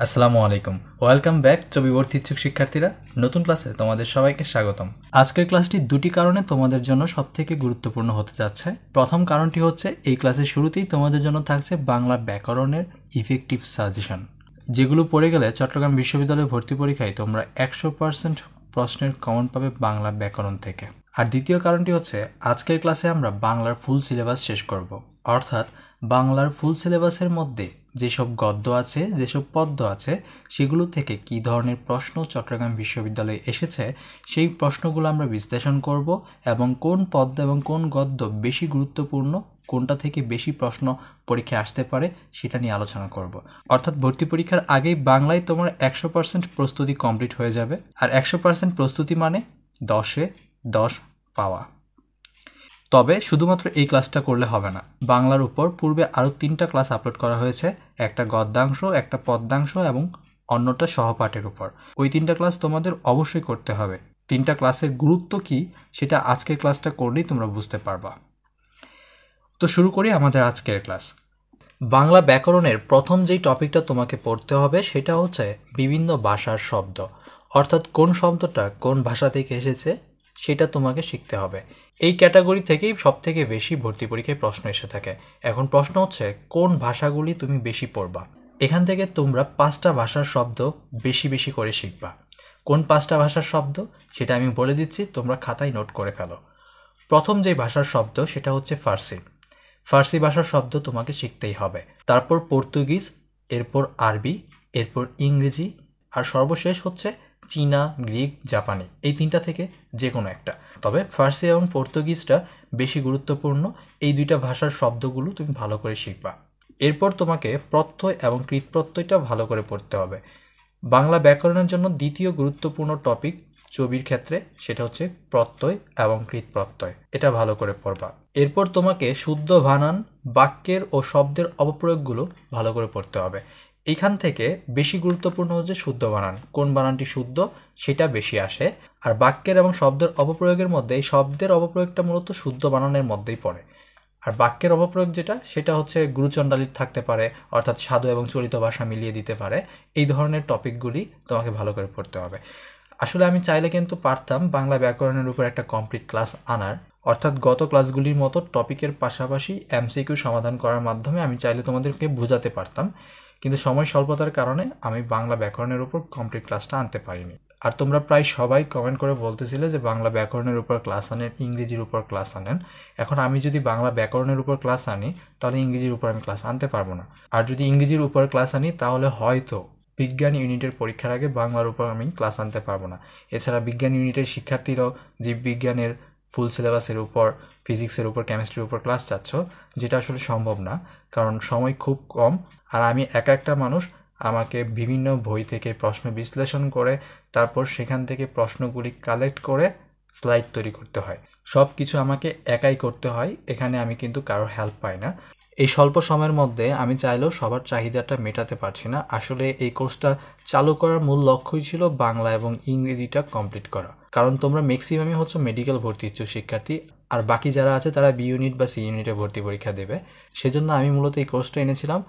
আসসালামু আলাইকুম, welcome back ছবিবর্তী ইচ্ছুক শিক্ষার্থীরা। নতুন ক্লাসে তোমাদের সবাইকে স্বাগতম। আজকের ক্লাসটি দুটি কারণে তোমাদের জন্য সবথেকে গুরুত্বপূর্ণ হতে যাচ্ছে। প্রথম কারণটি হচ্ছে এই ক্লাসের শুরুতেই তোমাদের জন্য থাকছে বাংলা ব্যাকরণের ইফেক্টিভ সাজেশন, যেগুলো পড়ে গেলে চট্টগ্রাম বিশ্ববিদ্যালয়ে ভর্তি পরীক্ষায় তোমরা 100% প্রশ্নের কমন পাবে বাংলা ব্যাকরণ থেকে। আর দ্বিতীয় কারণটি হচ্ছে আজকের ক্লাসে আমরা বাংলার ফুল সিলেবাস শেষ করব, অর্থাৎ বাংলার ফুল সিলেবাসের মধ্যে যেসব গদ্য আছে, যেসব পদ্য আছে, সেগুলো থেকে কী ধরনের প্রশ্ন চট্টগ্রাম বিশ্ববিদ্যালয়ে এসেছে সেই প্রশ্নগুলো আমরা বিশ্লেষণ করব এবং কোন পদ্য এবং কোন গদ্য বেশি গুরুত্বপূর্ণ, কোনটা থেকে বেশি প্রশ্ন পরীক্ষায় আসতে পারে সেটা নিয়ে আলোচনা করব। অর্থাৎ ভর্তি পরীক্ষার আগেই বাংলায় তোমার 100% প্রস্তুতি কমপ্লিট হয়ে যাবে। আর 100% প্রস্তুতি মানে 10-এ 10 পাওয়া। তবে শুধুমাত্র এই ক্লাসটা করলে হবে না, বাংলার উপর পূর্বে আরও 3টা ক্লাস আপলোড করা হয়েছে, একটা গদ্যাংশ, একটা পদ্যাংশ এবং অন্যটা সহপাঠের উপর। ওই 3টা ক্লাস তোমাদের অবশ্যই করতে হবে। 3টা ক্লাসের গুরুত্ব কি সেটা আজকের ক্লাসটা করলেই তোমরা বুঝতে পারবা। তো শুরু করি আমাদের আজকের ক্লাস। বাংলা ব্যাকরণের প্রথম যেই টপিকটা তোমাকে পড়তে হবে সেটা হচ্ছে বিভিন্ন ভাষার শব্দ, অর্থাৎ কোন শব্দটা কোন ভাষা থেকে এসেছে সেটা তোমাকে শিখতে হবে। এই ক্যাটাগরি থেকেই সবথেকে বেশি ভর্তি পরীক্ষায় প্রশ্ন এসে থাকে। এখন প্রশ্ন হচ্ছে কোন ভাষাগুলি তুমি বেশি পড়বা। এখান থেকে তোমরা 5টা ভাষার শব্দ বেশি বেশি করে শিখবা। কোন 5টা ভাষার শব্দ সেটা আমি বলে দিচ্ছি, তোমরা খাতায় নোট করে ফেলো। প্রথম যে ভাষার শব্দ সেটা হচ্ছে ফার্সি। ফার্সি ভাষার শব্দ তোমাকে শিখতেই হবে। তারপর পর্তুগিজ, এরপর আরবি, এরপর ইংরেজি, আর সর্বশেষ হচ্ছে চীনা, গ্রিক, জাপানি। এই 3টা থেকে যে কোনো একটা। তবে ফার্সি এবং পর্তুগিজটা বেশি গুরুত্বপূর্ণ। এই 2টা ভাষার শব্দগুলো তুমি ভালো করে শিখবা। এরপর তোমাকে প্রত্যয় এবং কৃৎপ্রত্যয়টা ভালো করে পড়তে হবে। বাংলা ব্যাকরণের জন্য দ্বিতীয় গুরুত্বপূর্ণ টপিক ছবির ক্ষেত্রে সেটা হচ্ছে প্রত্যয় এবং কৃৎপ্রত্যয়। এটা ভালো করে পড়বা। এরপর তোমাকে শুদ্ধ বানান, বাক্যের ও শব্দের অপপ্রয়োগগুলো ভালো করে পড়তে হবে। এইখান থেকে বেশি গুরুত্বপূর্ণ হচ্ছে শুদ্ধ বানান, কোন বানানটি শুদ্ধ সেটা বেশি আসে। আর বাক্যের এবং শব্দের অপপ্রয়োগের মধ্যে এই শব্দের অপপ্রয়োগটা মূলত শুদ্ধ বানানের মধ্যেই পড়ে। আর বাক্যের অপপ্রয়োগ যেটা সেটা হচ্ছে গুরুচণ্ডালীর থাকতে পারে, অর্থাৎ সাধু এবং চলিত ভাষা মিলিয়ে দিতে পারে। এই ধরনের টপিকগুলি তোমাকে ভালো করে পড়তে হবে। আসলে আমি চাইলে কিন্তু পারতাম বাংলা ব্যাকরণের উপর একটা কমপ্লিট ক্লাস আনার, অর্থাৎ গত ক্লাসগুলির মতো টপিকের পাশাপাশি এমসিকিউ সমাধান করার মাধ্যমে আমি চাইলে তোমাদেরকে বোঝাতে পারতাম, কিন্তু সময় স্বল্পতার কারণে আমি বাংলা ব্যাকরণের উপর কমপ্লিট ক্লাসটা আনতে পারিনি। আর তোমরা প্রায় সবাই কমেন্ট করে বলতেছিলে যে বাংলা ব্যাকরণের উপর ক্লাস আনেন, ইংরেজির উপর ক্লাস আনেন। এখন আমি যদি বাংলা ব্যাকরণের উপর ক্লাস আনি তাহলে ইংরেজির উপর আমি ক্লাস আনতে পারবো না। আর যদি ইংরেজির উপর ক্লাস আনি তাহলে হয়তো বিজ্ঞান ইউনিটের পরীক্ষার আগে বাংলার উপর আমি ক্লাস আনতে পারবো না। এছাড়া বিজ্ঞান ইউনিটের শিক্ষার্থীরাও জীববিজ্ঞানের ফুল সিলেবাসের উপর, ফিজিক্সের উপর, কেমিস্ট্রির উপর ক্লাস চাচ্ছ, যেটা আসলে সম্ভব না, কারণ সময় খুব কম। আর আমি একটা মানুষ, আমাকে বিভিন্ন বই থেকে প্রশ্ন বিশ্লেষণ করে তারপর সেখান থেকে প্রশ্নগুলি কালেক্ট করে স্লাইড তৈরি করতে হয়। সব কিছু আমাকে একাই করতে হয়। এখানে আমি কিন্তু কারোর হেল্প পাই না। এই স্বল্প সময়ের মধ্যে আমি চাইলেও সবার চাহিদাটা মেটাতে পারছি না। আসলে এই কোর্সটা চালু করার মূল লক্ষ্যই ছিল বাংলা এবং ইংরেজিটা কমপ্লিট করা, কারণ তোমরা ম্যাক্সিমামই হচ্ছে মেডিকেল ভর্তি ইচ্ছুক শিক্ষার্থী, আর বাকি যারা আছে তারা বি ইউনিট বা সি ইউনিটে ভর্তি পরীক্ষা দেবে। সেজন্য আমি মূলত এই কোর্সটা এনেছিলাম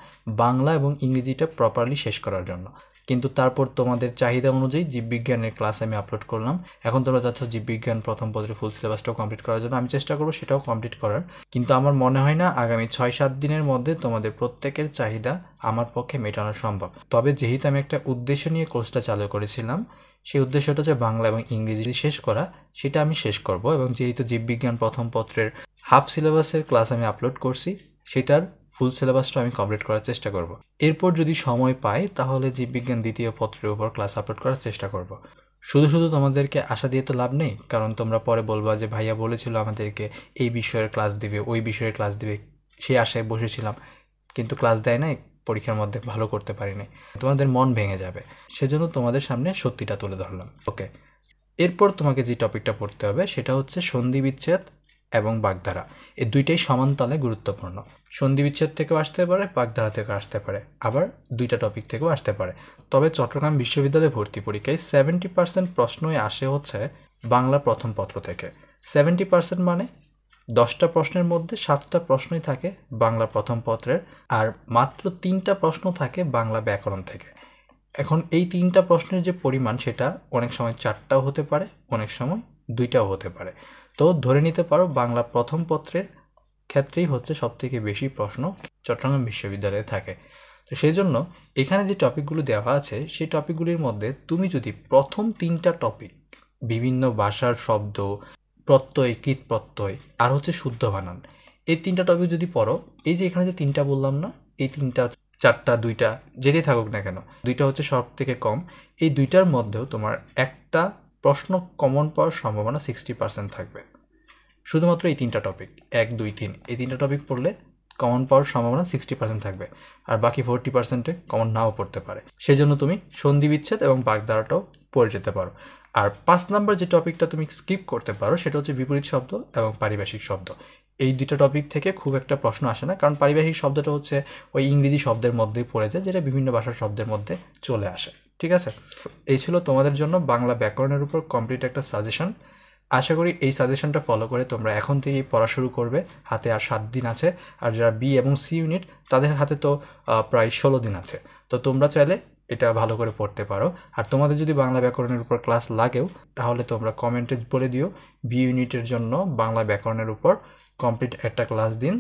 বাংলা এবং ইংরেজিটা প্রপারলি শেষ করার জন্য। কিন্তু তারপর তোমাদের চাহিদা অনুযায়ী জীববিজ্ঞানের ক্লাস আমি আপলোড করলাম। এখন তোমরা চাচ্ছ জীববিজ্ঞান প্রথম পত্রের ফুল সিলেবাসটাও কমপ্লিট করার জন্য, আমি চেষ্টা করবো সেটাও কমপ্লিট করার। কিন্তু আমার মনে হয় না আগামী 6-7 দিনের মধ্যে তোমাদের প্রত্যেকের চাহিদা আমার পক্ষে মেটানো সম্ভব। তবে যেহেতু আমি একটা উদ্দেশ্য নিয়ে কোর্সটা চালু করেছিলাম, সেই উদ্দেশ্যটা হচ্ছে বাংলা এবং ইংরেজি শেষ করা, সেটা আমি শেষ করব। এবং যেহেতু জীববিজ্ঞান প্রথম পত্রের হাফ সিলেবাসের ক্লাস আমি আপলোড করছি, সেটার ফুল সিলেবাসটা আমি কমপ্লিট করার চেষ্টা করব। এরপর যদি সময় পাই তাহলে জীববিজ্ঞান দ্বিতীয় পত্রের উপর ক্লাস আপলোড করার চেষ্টা করব। শুধু শুধু তোমাদেরকে আশা দিয়ে তো লাভ নেই, কারণ তোমরা পরে বলবা যে ভাইয়া বলেছিল আমাদেরকে এই বিষয়ের ক্লাস দিবে, ওই বিষয়ের ক্লাস দিবে, সেই আশায় বসেছিলাম কিন্তু ক্লাস দেয় নাই, পরীক্ষার মধ্যে ভালো করতে পারি নাই, তোমাদের মন ভেঙে যাবে। সেজন্য তোমাদের সামনে সত্যিটা তুলে ধরলাম। ওকে, এরপর তোমাকে যে টপিকটা পড়তে হবে সেটা হচ্ছে সন্ধি বিচ্ছেদ এবং বাগধারা। এই দুইটাই সমানতালে গুরুত্বপূর্ণ। সন্ধি বিচ্ছেদ থেকেও আসতে পারে, বাগধারা থেকেও আসতে পারে, আবার 2টা টপিক থেকেও আসতে পারে। তবে চট্টগ্রাম বিশ্ববিদ্যালয়ে ভর্তি পরীক্ষায় 70% প্রশ্নই আসে হচ্ছে বাংলা প্রথম পত্র থেকে। 70% মানে 10টা প্রশ্নের মধ্যে 7টা প্রশ্নই থাকে বাংলা প্রথম পত্রের, আর মাত্র 3টা প্রশ্ন থাকে বাংলা ব্যাকরণ থেকে। এখন এই 3টা প্রশ্নের যে পরিমাণ সেটা অনেক সময় 4টাও হতে পারে, অনেক সময় 2টাও হতে পারে। তো ধরে নিতে পারো বাংলা প্রথম পত্রের ক্ষেত্রেই হচ্ছে সবথেকে বেশি প্রশ্ন চট্টগ্রাম বিশ্ববিদ্যালয়ে থাকে। তো সেই জন্য এখানে যে টপিকগুলো দেওয়া আছে সেই টপিকগুলির মধ্যে তুমি যদি প্রথম 3টা টপিক বিভিন্ন ভাষার শব্দ, প্রত্যয়, কৃত প্রত্যয় আর হচ্ছে শুদ্ধ বানান, এই 3টা টপিক যদি পড়ো, এই যে এখানে যে 3টা বললাম না, এই 3টা 4টা 2টা যেটাই থাকুক না কেন, 2টা হচ্ছে সব থেকে কম, এই 2টার মধ্যেও তোমার একটা প্রশ্ন কমন পাওয়ার সম্ভাবনা 60% থাকবে। শুধুমাত্র এই 3টা টপিক 1 2 3 এই 3টা টপিক পড়লে কমন পাওয়ার সম্ভাবনা 60% থাকবে, আর বাকি 40%-এ কমন নাও পড়তে পারে। সেই জন্য তুমি সন্ধি বিচ্ছেদ এবং বাগধারাটাও পড়ে যেতে পারো। আর 5 নাম্বার যে টপিকটা তুমি স্কিপ করতে পারো সেটা হচ্ছে বিপরীত শব্দ এবং পারিভাষিক শব্দ। এই 2টা টপিক থেকে খুব একটা প্রশ্ন আসে না, কারণ পারিভাষিক শব্দটা হচ্ছে ওই ইংরেজি শব্দের মধ্যেই পড়ে যায়, যেটা বিভিন্ন ভাষার শব্দের মধ্যে চলে আসে। ঠিক আছে, এই ছিল তোমাদের জন্য বাংলা ব্যাকরণের উপর কমপ্লিট একটা সাজেশন। আশা করি এই সাজেশনটা ফলো করে তোমরা এখন থেকেই পড়া শুরু করবে। হাতে আর 7 দিন আছে, আর যারা বি এবং সি ইউনিট তাদের হাতে তো প্রায় 16 দিন আছে। তো তোমরা চাইলে এটা ভালো করে পড়তে পারো। আর তোমাদের যদি বাংলা ব্যাকরণের উপর ক্লাস লাগেও তাহলে তোমরা কমেন্টে বলে দিও বি ইউনিটের জন্য বাংলা ব্যাকরণের উপর কমপ্লিট একটা ক্লাস দিন,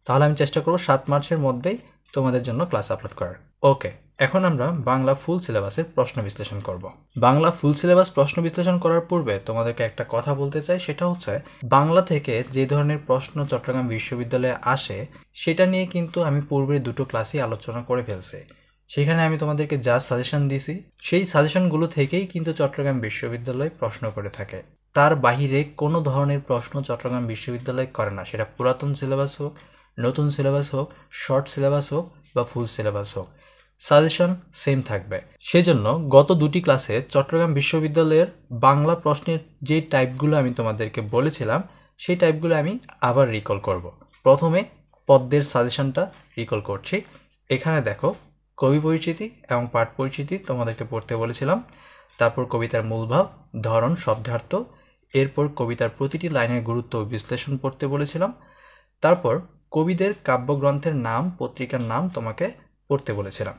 তাহলে আমি চেষ্টা করব 7 মার্চের মধ্যেই তোমাদের জন্য ক্লাস আপলোড করার। ওকে, এখন আমরা বাংলা ফুল সিলেবাসের প্রশ্ন বিশ্লেষণ করব। বাংলা ফুল সিলেবাস প্রশ্ন বিশ্লেষণ করার পূর্বে তোমাদেরকে একটা কথা বলতে চাই, সেটা হচ্ছে বাংলা থেকে যে ধরনের প্রশ্ন চট্টগ্রাম বিশ্ববিদ্যালয়ে আসে সেটা নিয়ে কিন্তু আমি পূর্বের 2টো ক্লাসই আলোচনা করে ফেলছি। সেখানে আমি তোমাদেরকে যা সাজেশন দিছি সেই সাজেশনগুলো থেকেই কিন্তু চট্টগ্রাম বিশ্ববিদ্যালয় প্রশ্ন করে থাকে। তার বাহিরে কোনো ধরনের প্রশ্ন চট্টগ্রাম বিশ্ববিদ্যালয় করে না, সেটা পুরাতন সিলেবাস হোক, নতুন সিলেবাস হোক, শর্ট সিলেবাস হোক বা ফুল সিলেবাস হোক, সাজেশন সেম থাকবে। সেজন্য গত 2টি ক্লাসে চট্টগ্রাম বিশ্ববিদ্যালয়ের বাংলা প্রশ্নের যে টাইপগুলো আমি তোমাদেরকে বলেছিলাম সেই টাইপগুলো আমি আবার রিকল করব। প্রথমে পদ্যের সাজেশনটা রিকল করছি। এখানে দেখো, কবি পরিচিতি এবং পাঠ পরিচিতি তোমাদেরকে পড়তে বলেছিলাম, তারপর কবিতার মূলভাব, ধরন, শব্দার্থ, এরপর কবিতার প্রতিটি লাইনের গুরুত্ব ও বিশ্লেষণ পড়তে বলেছিলাম, তারপর কবিদের কাব্যগ্রন্থের নাম, পত্রিকার নাম তোমাকে পড়তে বলেছিলাম।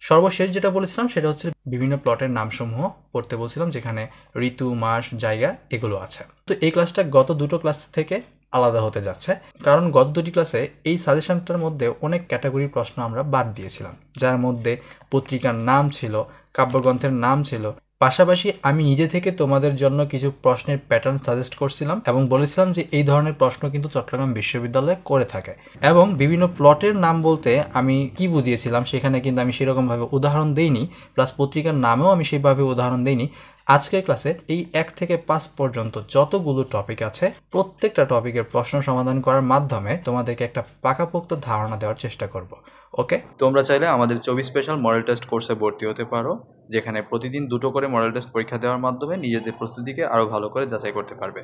সর্বশেষ যেটা বলেছিলাম সেটা হচ্ছে বিভিন্ন প্লটের নামসমূহ পড়তে বলছিলাম, যেখানে ঋতু, মাস, জায়গা এগুলো আছে। তো এই ক্লাসটা গত 2টো ক্লাস থেকে আলাদা হতে যাচ্ছে, কারণ গত 2টি ক্লাসে এই সাজেশনটার মধ্যে অনেক ক্যাটাগরির প্রশ্ন আমরা বাদ দিয়েছিলাম, যার মধ্যে পত্রিকার নাম ছিল, কাব্যগ্রন্থের নাম ছিল। পাশাপাশি আমি নিজে থেকে তোমাদের জন্য কিছু প্রশ্নের প্যাটার্ন সাজেস্ট করছিলাম এবং বলেছিলাম যে এই ধরনের প্রশ্ন কিন্তু চট্টগ্রাম বিশ্ববিদ্যালয়ে করে থাকে। এবং বিভিন্ন প্লটের নাম বলতে আমি কি বুঝিয়েছিলাম সেখানে কিন্তু আমি সেরকমভাবে উদাহরণ দেইনি, প্লাস পত্রিকার নামেও আমি সেইভাবে উদাহরণ দেইনি। আজকের ক্লাসে এই 1 থেকে 5 পর্যন্ত যতগুলো টপিক আছে প্রত্যেকটা টপিকের প্রশ্ন সমাধান করার মাধ্যমে তোমাদেরকে একটা পাকাপোক্ত ধারণা দেওয়ার চেষ্টা করব। ওকে, তোমরা চাইলে আমাদের 24 স্পেশাল মডেল টেস্ট কোর্সে ভর্তি হতে পারো, যেখানে প্রতিদিন 2টো করে মডেল টেস্ট পরীক্ষা দেওয়ার মাধ্যমে নিজেদের প্রস্তুতিকে আরও ভালো করে যাচাই করতে পারবে।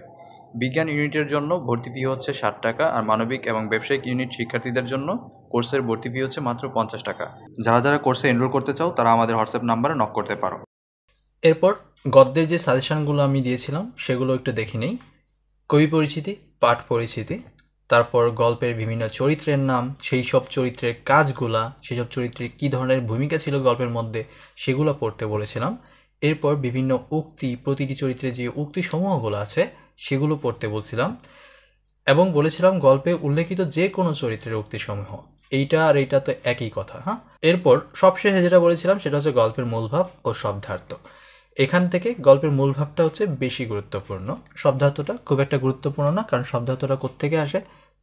বিজ্ঞান ইউনিটের জন্য ভর্তি ফি হচ্ছে 60 টাকা, আর মানবিক এবং ব্যবসায়িক ইউনিট শিক্ষার্থীদের জন্য কোর্সের ভর্তি ফি হচ্ছে মাত্র 50 টাকা। যারা যারা কোর্সে এনরোল করতে চাও তারা আমাদের হোয়াটসঅ্যাপ নাম্বারে নক করতে পারো। এরপর গদ্যের যে সাজেশনগুলো আমি দিয়েছিলাম সেগুলো একটু দেখে নেই। কবি পরিচিতি, পাঠ পরিচিতি, তারপর গল্পের বিভিন্ন চরিত্রের নাম, সেই সব চরিত্রের কাজগুলা, সেই সব চরিত্রের কী ধরনের ভূমিকা ছিল গল্পের মধ্যে সেগুলো পড়তে বলেছিলাম। এরপর বিভিন্ন উক্তি, প্রতিটি চরিত্রে যে উক্তি সমূহগুলো আছে সেগুলো পড়তে বলছিলাম, এবং বলেছিলাম গল্পে উল্লেখিত যে কোনো চরিত্রের উক্তিসমূহ, এইটা আর এইটা তো একই কথা। হ্যাঁ, এরপর সবশেষে যেটা বলেছিলাম সেটা হচ্ছে গল্পের মূলভাব ও শব্দার্থ। এখান থেকে গল্পের মূলভাবটা হচ্ছে বেশি গুরুত্বপূর্ণ, শব্দার্থটা খুব একটা গুরুত্বপূর্ণ না, কারণ শব্দার্থটা কোত্থেকে আসে,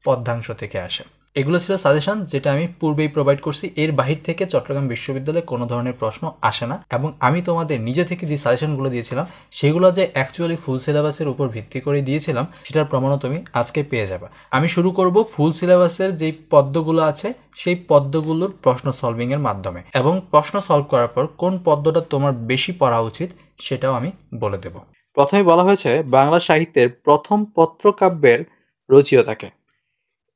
পদ্যাংশ থেকে আসে। এগুলো ছিল সাজেশন যেটা আমি পূর্বেই প্রোভাইড করছি। এর বাহির থেকে চট্টগ্রাম বিশ্ববিদ্যালয়ে কোনো ধরনের প্রশ্ন আসে না, এবং আমি তোমাদের নিজে থেকে যে সাজেশনগুলো দিয়েছিলাম সেগুলো যে অ্যাকচুয়ালি ফুল সিলেবাসের উপর ভিত্তি করে দিয়েছিলাম সেটার প্রমাণও তুমি আজকে পেয়ে যাবে। আমি শুরু করব ফুল সিলেবাসের যেই পদ্যগুলো আছে সেই পদ্যগুলোর প্রশ্ন সলভিংয়ের মাধ্যমে, এবং প্রশ্ন সলভ করার পর কোন পদ্যটা তোমার বেশি পড়া উচিত সেটাও আমি বলে দেব। প্রথমে বলা হয়েছে বাংলা সাহিত্যের প্রথম পত্রকাব্যের রচয়িতাকে।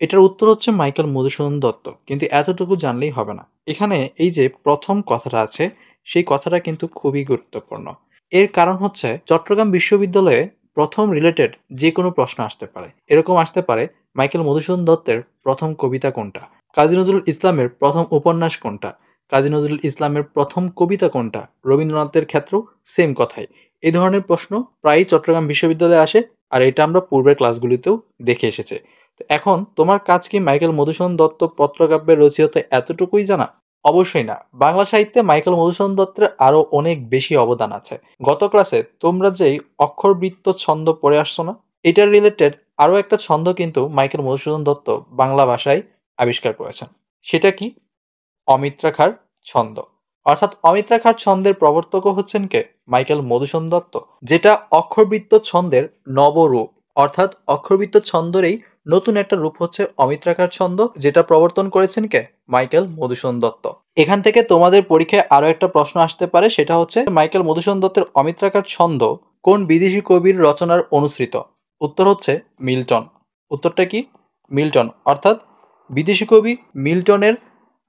এটার উত্তর হচ্ছে মাইকেল মধুসূদন দত্ত, কিন্তু এতটুকু জানলেই হবে না। এখানে এই যে প্রথম কথাটা আছে সেই কথাটা কিন্তু খুবই গুরুত্বপূর্ণ। এর কারণ হচ্ছে চট্টগ্রাম বিশ্ববিদ্যালয়ে প্রথম রিলেটেড যে কোনো প্রশ্ন আসতে পারে। এরকম আসতে পারে মাইকেল মধুসূদন দত্তের প্রথম কবিতা কোনটা, কাজী নজরুল ইসলামের প্রথম উপন্যাস কোনটা, কাজী নজরুল ইসলামের প্রথম কবিতা কোনটা? রবীন্দ্রনাথের ক্ষেত্রেও সেম কথাই। এই ধরনের প্রশ্ন প্রায়ই চট্টগ্রাম বিশ্ববিদ্যালয়ে আসে, আর এটা আমরা পূর্বের ক্লাসগুলিতেও দেখে এসেছে। তো এখন তোমার কাজ কি মাইকেল মধুসূদন দত্ত পত্রকাব্যের রচয়িতা এতটুকুই জানা? অবশ্যই না। বাংলা সাহিত্যে মাইকেল মধুসূদন দত্তের আরও অনেক বেশি অবদান আছে। গত ক্লাসে তোমরা যেই অক্ষরবৃত্ত ছন্দ পড়ে আসছো না, এটার রিলেটেড আরও একটা ছন্দ কিন্তু মাইকেল মধুসূদন দত্ত বাংলা ভাষায় আবিষ্কার করেছেন। সেটা কি? অমিত্রাক্ষর ছন্দ। অর্থাৎ অমিত্রাক্ষর ছন্দের প্রবর্তকও হচ্ছেন কে? মাইকেল মধুসূদন দত্ত, যেটা অক্ষরবৃত্ত ছন্দের নবরূপ। অর্থাৎ অক্ষরবৃত্ত ছন্দেরই নতুন একটা রূপ হচ্ছে অমিত্রাক্ষর ছন্দ, যেটা প্রবর্তন করেছেন কে? মাইকেল মধুসূদন দত্ত। এখান থেকে তোমাদের পরীক্ষায় আরো একটা প্রশ্ন আসতে পারে, সেটা হচ্ছে মাইকেল মধুসূদন দত্তের অমিত্রাক্ষর ছন্দ কোন বিদেশি কবির রচনার অনুসৃত? উত্তর হচ্ছে মিল্টন। উত্তরটা কি? মিল্টন। অর্থাৎ বিদেশি কবি মিল্টনের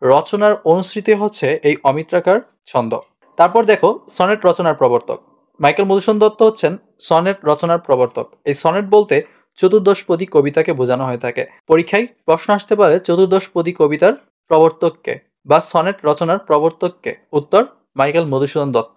রচনার অনুসৃতি হচ্ছে এই অমিত্রাক্ষর ছন্দ। তারপর দেখো সনেট রচনার প্রবর্তক। মাইকেল মধুসূদন দত্ত হচ্ছেন সনেট রচনার প্রবর্তক। এই সনেট বলতে চতুর্দশপদী কবিতাকে বোঝানো হয়ে থাকে। পরীক্ষায় প্রশ্ন আসতে পারে চতুর্দশপদী কবিতার প্রবর্তককে বা সনেট রচনার প্রবর্তককে? উত্তর মাইকেল মধুসূদন দত্ত।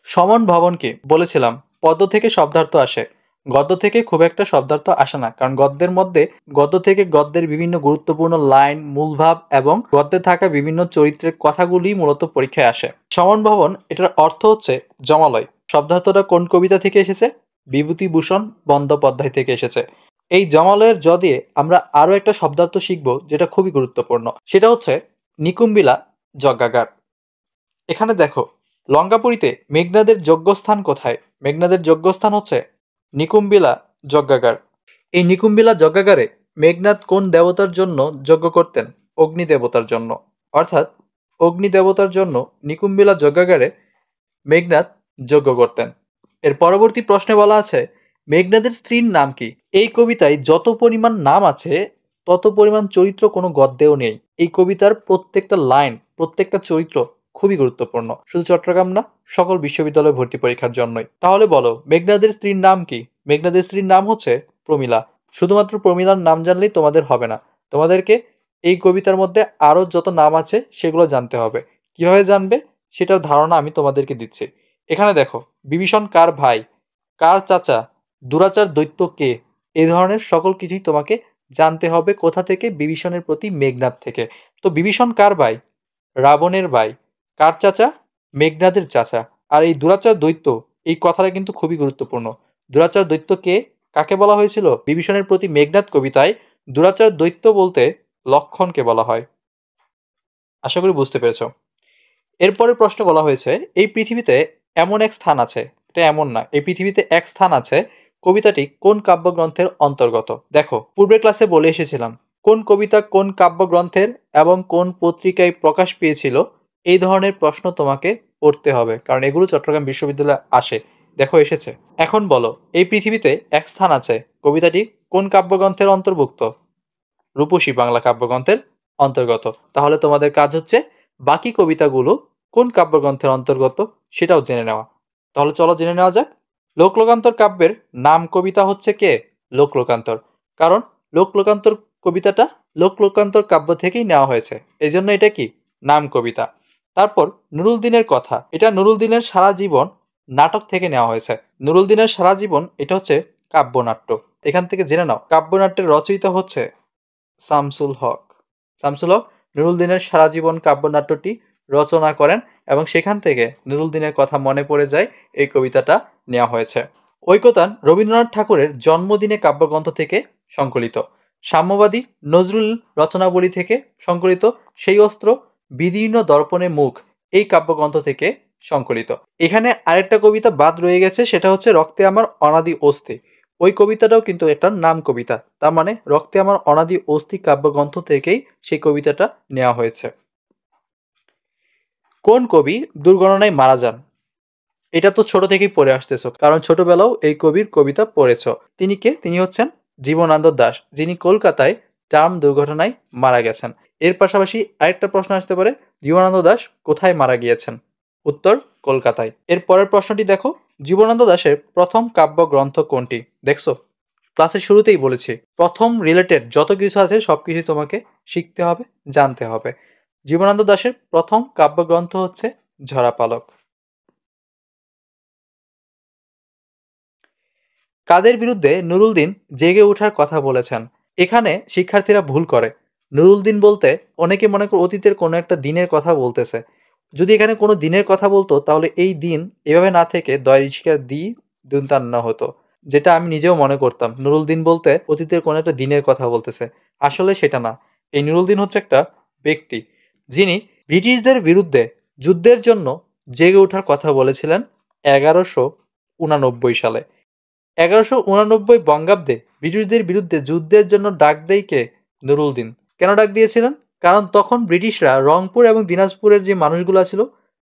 সমন ভবন কি? বলেছিলাম পদ্য থেকে শব্দার্থ আসে, গদ্য থেকে খুব একটা শব্দার্থ আসে না, কারণ গদ্যের মধ্যে গদ্য থেকে গদ্যের বিভিন্ন গুরুত্বপূর্ণ লাইন, মূলভাব এবং গদ্যে থাকা বিভিন্ন চরিত্রের কথাগুলি মূলত পরীক্ষায় আসে। সমন ভবন এটার অর্থ হচ্ছে জমালয়। শব্দার্থটা কোন কবিতা থেকে এসেছে? বিভূতিভূষণ বন্দ্যোপাধ্যায় থেকে এসেছে। এই জমালয়ের জ দিয়ে আমরা আরো একটা শব্দার্থ শিখব, যেটা খুবই গুরুত্বপূর্ণ। সেটা হচ্ছে নিকুম্বিলা যজ্ঞাগার। এখানে দেখো লঙ্কাপুরীতে মেঘনাদের যজ্ঞস্থান কোথায়? মেঘনাদের যজ্ঞস্থান হচ্ছে নিকুম্বিলা যজ্ঞাগার। এই নিকুম্বিলা যজ্ঞাগারে মেঘনাদ কোন দেবতার জন্য যজ্ঞ করতেন? অগ্নি দেবতার জন্য। অর্থাৎ অগ্নি দেবতার জন্য নিকুম্বিলা যজ্ঞাগারে মেঘনাদ যজ্ঞ করতেন। এর পরবর্তী প্রশ্নে বলা আছে মেঘনাদের স্ত্রীর নাম কি? এই কবিতায় যত পরিমাণ নাম আছে তত পরিমাণ চরিত্র কোনো গদ্যেও নেই। এই কবিতার প্রত্যেকটা লাইন, প্রত্যেকটা চরিত্র খুবই গুরুত্বপূর্ণ, শুধু চট্টগ্রাম না, সকল বিশ্ববিদ্যালয় ভর্তি পরীক্ষার জন্যই। তাহলে বলো মেঘনাদের স্ত্রীর নাম কি? মেঘনাদের স্ত্রীর নাম হচ্ছে প্রমীলা। শুধুমাত্র প্রমীলার নাম জানলেই তোমাদের হবে না, তোমাদেরকে এই কবিতার মধ্যে আরও যত নাম আছে সেগুলো জানতে হবে। কিভাবে জানবে সেটার ধারণা আমি তোমাদেরকে দিচ্ছি। এখানে দেখো বিভীষণ কার ভাই, কার চাচা, দুরাচার দৈত্য কে, এই ধরনের সকল কিছুই তোমাকে জানতে হবে। কোথা থেকে? বিভীষণের প্রতি মেঘনাদ থেকে। তো বিভীষণ কার ভাই? রাবণের ভাই। কার চাচা? মেঘনাদের চাচা। আর এই দুরাচার দৈত্য, এই কথাটা কিন্তু খুবই গুরুত্বপূর্ণ। দুরাচার দৈত্য কে? কাকে বলা হয়েছিল বিভীষণের প্রতি মেঘনাদ কবিতায়? দুরাচার দৈত্য বলতে লক্ষণকে বলা হয়। আশা করি বুঝতে পেরেছ। এরপরের প্রশ্ন বলা হয়েছে এই পৃথিবীতে এমন এক স্থান আছে, এটা এমন না, এই পৃথিবীতে এক স্থান আছে, কবিতাটি কোন কাব্যগ্রন্থের অন্তর্গত? দেখো পূর্বের ক্লাসে বলে এসেছিলাম কোন কবিতা কোন কাব্যগ্রন্থের এবং কোন পত্রিকায় প্রকাশ পেয়েছিল, এই ধরনের প্রশ্ন তোমাকে পড়তে হবে, কারণ এগুলো চট্টগ্রাম বিশ্ববিদ্যালয়ে আসে। দেখো এসেছে। এখন বলো এই পৃথিবীতে এক স্থান আছে, কবিতাটি কোন কাব্যগ্রন্থের অন্তর্ভুক্ত? রূপসী বাংলা কাব্যগ্রন্থের অন্তর্গত। তাহলে তোমাদের কাজ হচ্ছে বাকি কবিতাগুলো কোন কাব্যগ্রন্থের অন্তর্গত সেটাও জেনে নেওয়া। তাহলে চলো জেনে নেওয়া যাক। লোকলোকান্তর কাব্যের নাম কবিতা হচ্ছে কে? লোকলোকান্তর। কারণ লোকলোকান্তর কবিতাটা লোকলোকান্তর কাব্য থেকেই নেওয়া হয়েছে, এই জন্য এটা কি নাম কবিতা। তারপর নুরুল দিনের কথা, এটা নুরুল দিনের সারা জীবন নাটক থেকে নেওয়া হয়েছে। নুরুল দিনের সারা জীবন এটা হচ্ছে কাব্যনাট্য। এখান থেকে জেনে নাও কাব্যনাট্যের রচয়িতা হচ্ছে শামসুল হক। শামসুল হক নুরুল দিনের সারা জীবন কাব্যনাট্যটি রচনা করেন এবং সেখান থেকে নুরুল দিনের কথা মনে পড়ে যায়, এই কবিতাটা নেওয়া হয়েছে। ঐকতান রবীন্দ্রনাথ ঠাকুরের জন্মদিনে কাব্যগ্রন্থ থেকে সংকলিত। সাম্যবাদী নজরুল রচনাবলী থেকে সংকলিত সেই অস্ত্র বিদীর্ণ দর্পণে মুখ, এই কাব্যগ্রন্থ থেকে সংকলিত। এখানে আরেকটা কবিতা বাদ রয়ে গেছে, সেটা হচ্ছে রক্তে আমার অনাদি অস্থি। ওই কবিতাটাও কিন্তু একটা নাম কবিতা, তার মানে রক্তে আমার অনাদি অস্থি কাব্যগ্রন্থ থেকেই সেই কবিতাটা নেওয়া হয়েছে। কোন কবি দুর্ঘটনায় মারা যান? এটা তো ছোট থেকেই পড়ে আসতেছো, কারণ ছোটবেলাও এই কবির কবিতা পড়েছ। তিনি কে? তিনি হচ্ছেন জীবনানন্দ দাশ, যিনি কলকাতায় ট্রাম দুর্ঘটনায় মারা গেছেন। এর পাশাপাশি আরেকটা প্রশ্ন আসতে পারে জীবনানন্দ দাশ কোথায় মারা গিয়েছেন? উত্তর কলকাতায়। এর পরের প্রশ্নটি দেখো জীবনানন্দ দাশের প্রথম কাব্যগ্রন্থ কোনটি? দেখছো ক্লাসের শুরুতেই বলেছি প্রথম রিলেটেড যত কিছু আছে সবকিছু তোমাকে শিখতে হবে, জানতে হবে। জীবনানন্দ দাশের প্রথম কাব্যগ্রন্থ হচ্ছে ঝরাপালক। কাদের বিরুদ্ধে নুরুল দিন জেগে ওঠার কথা বলেছেন? এখানে শিক্ষার্থীরা ভুল করে। নুরুল দিন বলতে অনেকে মনে করে অতীতের কোনো একটা দিনের কথা বলতেছে। যদি এখানে কোনো দিনের কথা বলতো তাহলে এই দিন এভাবে না থেকে দয় ঋষিকার দুনতান্না হতো, যেটা আমি নিজেও মনে করতাম। নুরুল দিন বলতে অতীতের কোনো একটা দিনের কথা বলতেছে, আসলে সেটা না। এই নুরুল দিন হচ্ছে একটা ব্যক্তি যিনি ব্রিটিশদের বিরুদ্ধে যুদ্ধের জন্য জেগে ওঠার কথা বলেছিলেন 1199 সালে। 1199 বঙ্গাব্দে ব্রিটিশদের বিরুদ্ধে যুদ্ধের জন্য ডাক দেয় কে? নুরুল দিন। কেন ডাক দিয়েছিলেন? কারণ তখন ব্রিটিশরা রংপুর এবং দিনাজপুরের যে মানুষগুলো ছিল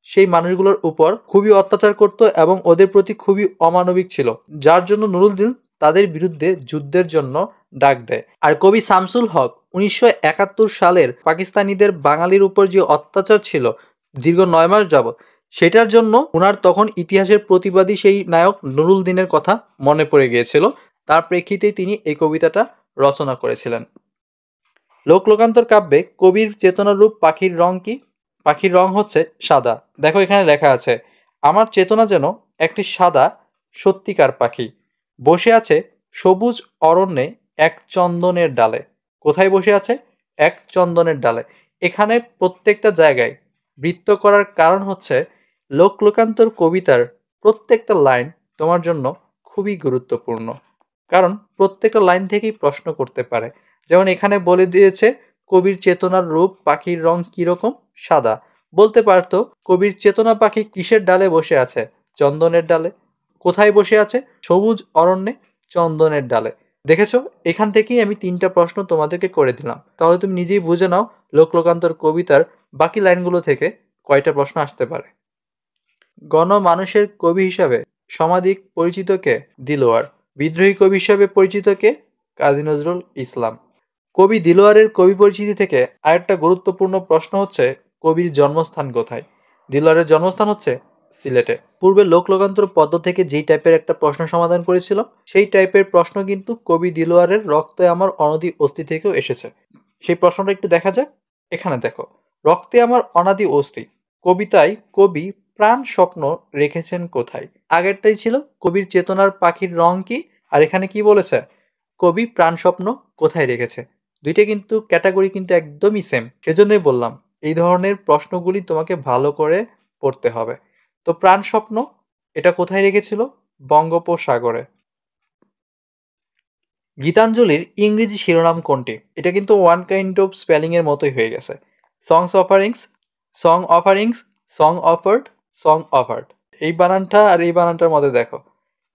সেই মানুষগুলোর উপর খুবই অত্যাচার করত এবং ওদের প্রতি খুবই অমানবিক ছিল, যার জন্য নুরুল দিন তাদের বিরুদ্ধে যুদ্ধের জন্য ডাক দেয়। আর কবি শামসুল হক 1971 সালের পাকিস্তানিদের বাঙালির উপর যে অত্যাচার ছিল দীর্ঘ 9 মাস যাবৎ, সেটার জন্য ওনার তখন ইতিহাসের প্রতিবাদী সেই নায়ক নুরুল দিনের কথা মনে পড়ে গিয়েছিল। তার প্রেক্ষিতেই তিনি এই কবিতাটা রচনা করেছিলেন। লোকলোকান্তর কাব্যে কবির চেতনার রূপ পাখির রং কি? পাখির রং হচ্ছে সাদা। দেখো এখানে লেখা আছে, আমার চেতনা যেন একটি সাদা সত্যিকার পাখি, বসে আছে সবুজ অরণ্যে এক চন্দনের ডালে। কোথায় বসে আছে? এক চন্দনের ডালে। এখানে প্রত্যেকটা জায়গায় বৃত্ত করার কারণ হচ্ছে লোকলোকান্তর কবিতার প্রত্যেকটা লাইন তোমার জন্য খুবই গুরুত্বপূর্ণ, কারণ প্রত্যেকটা লাইন থেকেই প্রশ্ন করতে পারে। যেমন এখানে বলে দিয়েছে কবির চেতনার রূপ পাখির রং কিরকম? সাদা। বলতে পারতো কবির চেতনা পাখি কিসের ডালে বসে আছে? চন্দনের ডালে। কোথায় বসে আছে? সবুজ অরণ্যে চন্দনের ডালে। দেখেছো, এখান থেকেই আমি 3টা প্রশ্ন তোমাদেরকে করে দিলাম। তাহলে তুমি নিজেই বুঝে নাও লোকলোকান্তর কবিতার বাকি লাইনগুলো থেকে কয়টা প্রশ্ন আসতে পারে। গণমানুষের কবি হিসাবে সমাধিক পরিচিত কে? দিলোয়ার। বিদ্রোহী কবি হিসাবে পরিচিত কে? কাজী নজরুল ইসলাম। কবি দিলোয়ারের কবি পরিচিতি থেকে আরেকটা গুরুত্বপূর্ণ প্রশ্ন হচ্ছে কবির জন্মস্থান কোথায়? দিলোয়ারের জন্মস্থান হচ্ছে সিলেটে। পূর্বে লোকলোকান্তর পদ্ম থেকে যেই টাইপের একটা প্রশ্ন সমাধান করেছিলাম সেই টাইপের প্রশ্ন কিন্তু কবি দিলোয়ারের রক্তে আমার অনদি অস্থি থেকেও এসেছে। সেই প্রশ্নটা একটু দেখা যাক। এখানে দেখো, রক্তে আমার অনাদি অস্থি কবিতায় কবি প্রাণ স্বপ্ন রেখেছেন কোথায়? আগেরটাই ছিল কবির চেতনার পাখির রং কি, আর এখানে কি বলেছে? কবি প্রাণ স্বপ্ন কোথায় রেখেছে। দুইটা কিন্তু ক্যাটাগরি কিন্তু একদমই সেম, সেজন্যই বললাম এই ধরনের প্রশ্নগুলি তোমাকে ভালো করে পড়তে হবে। তো প্রাণ স্বপ্ন এটা কোথায় রেখেছিল? বঙ্গোপসাগরে। গীতাঞ্জলির ইংরেজি শিরোনাম কোনটি? এটা কিন্তু ওয়ান কাইন্ড অফ স্পেলিং এর মতোই হয়ে গেছে। Songs offerings, song offerings, song offered, song offered. এই বানানটা আর এই বানানটার মধ্যে দেখো,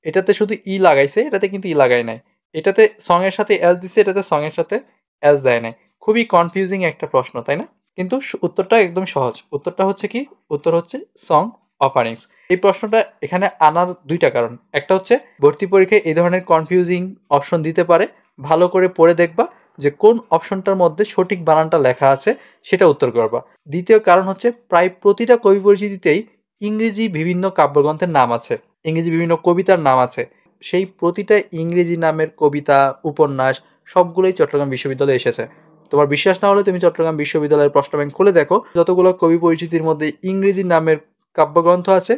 এটাতে শুধু ই লাগাইছে, এটাতে কিন্তু ই লাগাই নাই। এটাতে সং এর সাথে এস দিছে, এটাতে সং এর সাথে এস দেয় নাই। খুবই কনফিউজিং একটা প্রশ্ন, তাই না? কিন্তু উত্তরটা একদম সহজ। উত্তরটা হচ্ছে কি? উত্তর হচ্ছে সং অফারিংস। এই প্রশ্নটা এখানে আনার 2টা কারণ। একটা হচ্ছে ভর্তি পরীক্ষায় এই ধরনের কনফিউজিং অপশন দিতে পারে, ভালো করে পড়ে দেখবা যে কোন অপশনটার মধ্যে সঠিক বানানটা লেখা আছে, সেটা উত্তর করবা। দ্বিতীয় কারণ হচ্ছে প্রায় প্রতিটা কবি পরিচিতিতেই ইংরেজি বিভিন্ন কাব্যগ্রন্থের নাম আছে, ইংরেজি বিভিন্ন কবিতার নাম আছে। সেই প্রতিটা ইংরেজি নামের কবিতা, উপন্যাস সবগুলোই চট্টগ্রাম বিশ্ববিদ্যালয়ে এসেছে। তোমার বিশ্বাস না হলে তুমি চট্টগ্রাম বিশ্ববিদ্যালয়ের প্রশ্ন ব্যাংক খুলে দেখো, যতগুলো কবি পরিচিতির মধ্যে ইংরেজি নামের কাব্যগ্রন্থ আছে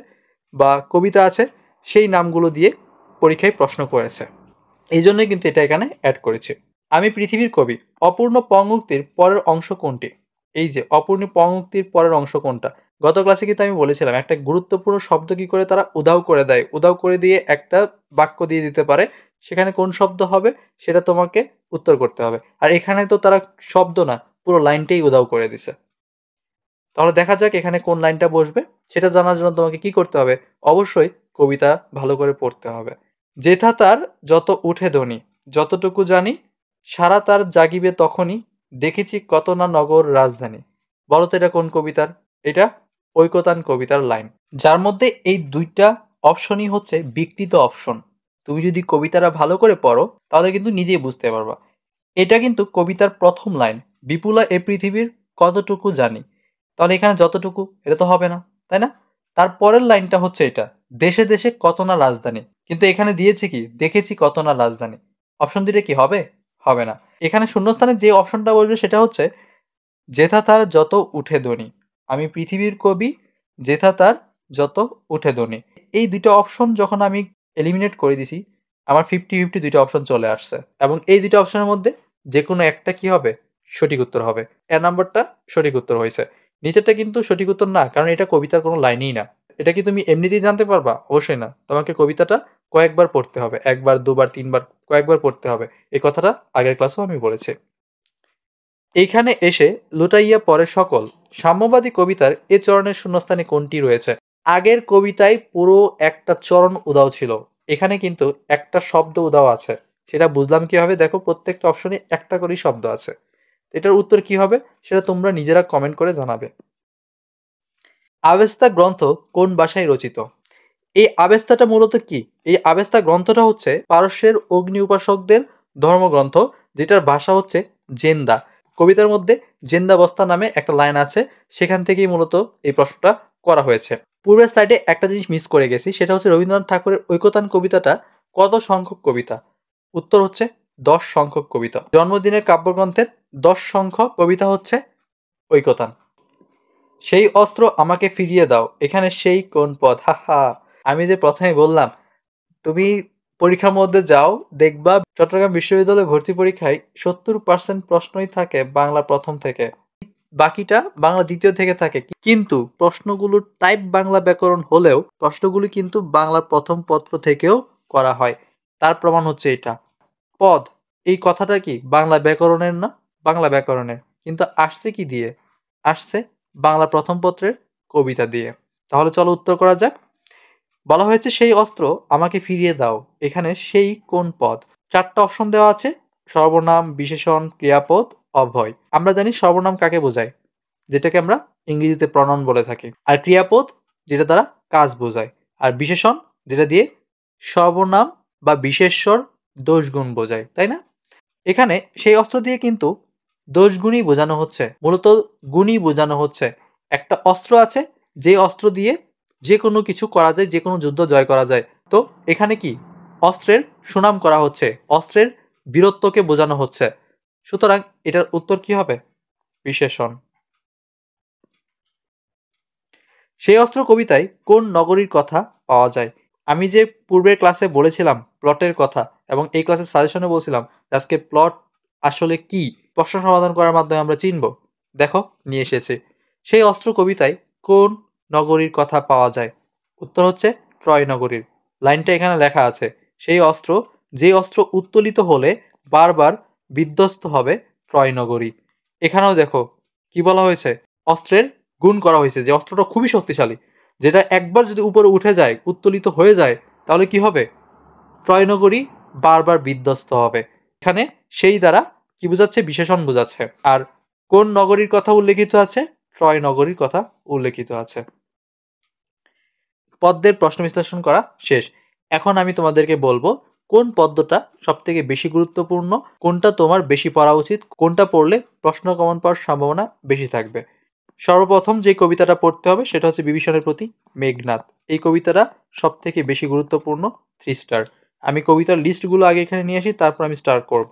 বা কবিতা আছে সেই নামগুলো দিয়ে পরীক্ষায় প্রশ্ন করেছে। এই জন্যই কিন্তু এটা এখানে অ্যাড করেছে। আমি পৃথিবীর কবি অপূর্ণ পঙ্গুক্তির পরের অংশ কোনটি? এই যে অপূর্ণ পঙ্গুক্তির পরের অংশ কোনটা? গত ক্লাসে কিন্তু আমি বলেছিলাম একটা গুরুত্বপূর্ণ শব্দ কি করে তারা উধাও করে দেয়, উধাও করে দিয়ে একটা বাক্য দিয়ে দিতে পারে, সেখানে কোন শব্দ হবে সেটা তোমাকে উত্তর করতে হবে। আর এখানে তো তারা শব্দ না, পুরো লাইনটাই উধাও করে দিছে। তাহলে দেখা যাক এখানে কোন লাইনটা বসবে। সেটা জানার জন্য তোমাকে কি করতে হবে? অবশ্যই কবিতা ভালো করে পড়তে হবে। যেথা তার যত উঠে ধ্বনি, যতটুকু জানি সারা তার জাগিবে তখনই, দেখেছি কত না নগর রাজধানী। বলো তো এটা কোন কবিতার? এটা ঐকতান কবিতার লাইন, যার মধ্যে এই 2টা অপশনই হচ্ছে বিকৃত অপশন। তুমি যদি কবিতাটা ভালো করে পড়ো তাহলে কিন্তু নিজেই বুঝতে পারবা। এটা কিন্তু কবিতার প্রথম লাইন, বিপুলা এ পৃথিবীর কতটুকু জানি। তাহলে এখানে যতটুকু এটা তো হবে না, তাই না? তারপরের লাইনটা হচ্ছে এটা, দেশে দেশে কত না রাজধানী, কিন্তু এখানে দিয়েছে কি দেখেছি কত না রাজধানী। অপশন দিলে কি হবে? হবে না। এখানে শূন্যস্থানে যে অপশনটা বসবে সেটা হচ্ছে যেথা তার যত উঠে ধ্বনি। আমি পৃথিবীর কবি, যেথা তার যত উঠে ধ্বনি। এই দুটো অপশন যখন আমি এলিমিনেট করে দিছি, আমার 50-50 দুইটা অপশন চলে আসছে, এবং এই দুটো অপশনের মধ্যে যে কোনো একটা কি হবে, সঠিক উত্তর হবে। নাম্বারটা সঠিক উত্তর হয়েছে। নিচেরটা কিন্তু সঠিক উত্তর না, কারণ এটা কবিতার কোনো লাইনই না। এটা কি তুমি এমনিতেই জানতে পারবা? অবশ্যই না, তোমাকে কবিতাটা কয়েকবার পড়তে হবে, একবার, দুবার, তিনবার, কয়েকবার পড়তে হবে। এই কথাটা আগের ক্লাসেও আমি বলেছি। এইখানে এসে লুটাইয়া পড়ে সকল। সাম্যবাদী কবিতার এ চরণের শূন্যস্থানে কোনটি রয়েছে? আগের কবিতায় পুরো একটা চরণ উদাও ছিল, এখানে কিন্তু একটা শব্দ উদাও আছে। সেটা বুঝলাম কিভাবে? দেখো, প্রত্যেকটা অপশনে একটা করেই শব্দ আছে। এটার উত্তর কি হবে সেটা তোমরা নিজেরা কমেন্ট করে জানাবে। আবেস্তা গ্রন্থ কোন ভাষায় রচিত? এই আবেস্তাটা মূলত কি? এই আবেস্তা গ্রন্থটা হচ্ছে পারস্যের অগ্নি উপাসকদের ধর্মগ্রন্থ, যেটার ভাষা হচ্ছে জেন্দা। কবিতার মধ্যে জেন্দাবস্তা নামে একটা লাইন আছে, সেখান থেকেই মূলত এই প্রশ্নটা করা হয়েছে। পূর্বের স্লাইডে একটা জিনিস মিস করে গেছি, সেটা হচ্ছে রবীন্দ্রনাথ ঠাকুরের ঐকতান কবিতাটা কত সংখ্যক কবিতা? উত্তর হচ্ছে 10 সংখ্যক কবিতা। জন্মদিনের কাব্যগ্রন্থের 10 সংখ্যক কবিতা হচ্ছে ঐকতান। সেই অস্ত্র আমাকে ফিরিয়ে দাও, এখানে সেই কোন পদ? হা হা, আমি যে প্রথমে বললাম, তুমি পরীক্ষার মধ্যে যাও, দেখবা চট্টগ্রাম বিশ্ববিদ্যালয়ে ভর্তি পরীক্ষায় 70% প্রশ্নই থাকে বাংলা প্রথম থেকে, বাকিটা বাংলা দ্বিতীয় থেকে থাকে। কিন্তু প্রশ্নগুলোর টাইপ বাংলা ব্যাকরণ হলেও প্রশ্নগুলি কিন্তু বাংলার প্রথম পত্র থেকেও করা হয়। তার প্রমাণ হচ্ছে এটা। পদ, এই কথাটা কি বাংলা ব্যাকরণের না? বাংলা ব্যাকরণের, কিন্তু আসছে কি দিয়ে? আসছে বাংলা প্রথম পত্রের কবিতা দিয়ে। তাহলে চলো উত্তর করা যাক। বলা হয়েছে সেই অস্ত্র আমাকে ফিরিয়ে দাও, এখানে সেই কোন পদ? 4টা অপশন দেওয়া আছে: সর্বনাম, বিশেষণ, ক্রিয়াপদ, অভয়। আমরা জানি সর্বনাম কাকে বোঝায়, যেটাকে আমরা ইংরেজিতে প্রনাউন বলে থাকি, আর ক্রিয়াপদ যেটা দ্বারা কাজ বোঝায়, আর বিশেষণ যেটা দিয়ে সর্বনাম বা বিশেষ্যর দোষগুণ বোঝায়, তাই না? এখানে সেই অস্ত্র দিয়ে কিন্তু দোষগুণই বোঝানো হচ্ছে, মূলত গুণই বোঝানো হচ্ছে। একটা অস্ত্র আছে, যে অস্ত্র দিয়ে যে কোনো কিছু করা যায়, যে কোনো যুদ্ধ জয় করা যায়। তো এখানে কি অস্ত্রের সুনাম করা হচ্ছে, অস্ত্রের বীরত্বকে বোঝানো হচ্ছে। সুতরাং এটার উত্তর কি হবে? বিশেষণ। সেই অস্ত্র কবিতায় কোন নগরীর কথা পাওয়া যায়? আমি যে পূর্বের ক্লাসে বলেছিলাম প্লটের কথা, এবং এই ক্লাসের সাজেশনে বলছিলাম আজকে প্লট আসলে কি, প্রশ্ন সমাধান করার মাধ্যমে আমরা চিনব। দেখো, নিয়ে এসেছি। সেই অস্ত্র কবিতায় কোন নগরীর কথা পাওয়া যায়? উত্তর হচ্ছে ট্রয় নগরীর। লাইনটা এখানে লেখা আছে, সেই অস্ত্র, যে অস্ত্র উত্তোলিত হলে বারবার বিধ্বস্ত হবে ট্রয় নগরী। এখানেও দেখো কি বলা হয়েছে, অস্ত্রের গুণ করা হয়েছে, যে অস্ত্রটা খুবই শক্তিশালী, যেটা একবার যদি উপরে উঠে যায়, উত্তোলিত হয়ে যায়, তাহলে কি হবে? ট্রয়নগরী বারবার বিধ্বস্ত হবে। এখানে সেই দ্বারা কি বোঝাচ্ছে? বিশেষণ বোঝাচ্ছে। আর কোন নগরীর কথা উল্লেখিত আছে? ট্রয় নগরীর কথা উল্লেখিত আছে। পদ্মের প্রশ্ন বিশ্লেষণ করা শেষ। এখন আমি তোমাদেরকে বলবো কোন পদ্মটা সব থেকে বেশি গুরুত্বপূর্ণ, কোনটা তোমার বেশি পড়া উচিত, কোনটা পড়লে প্রশ্ন কমন পাওয়ার সম্ভাবনা বেশি থাকবে। সর্বপ্রথম যে কবিতাটা পড়তে হবে সেটা হচ্ছে বিভীষণের প্রতি মেঘনাদ। এই কবিতাটা সব থেকে বেশি গুরুত্বপূর্ণ, 3 স্টার। আমি কবিতার লিস্টগুলো আগে এখানে নিয়ে আসি, তারপর আমি স্টার্ট করব।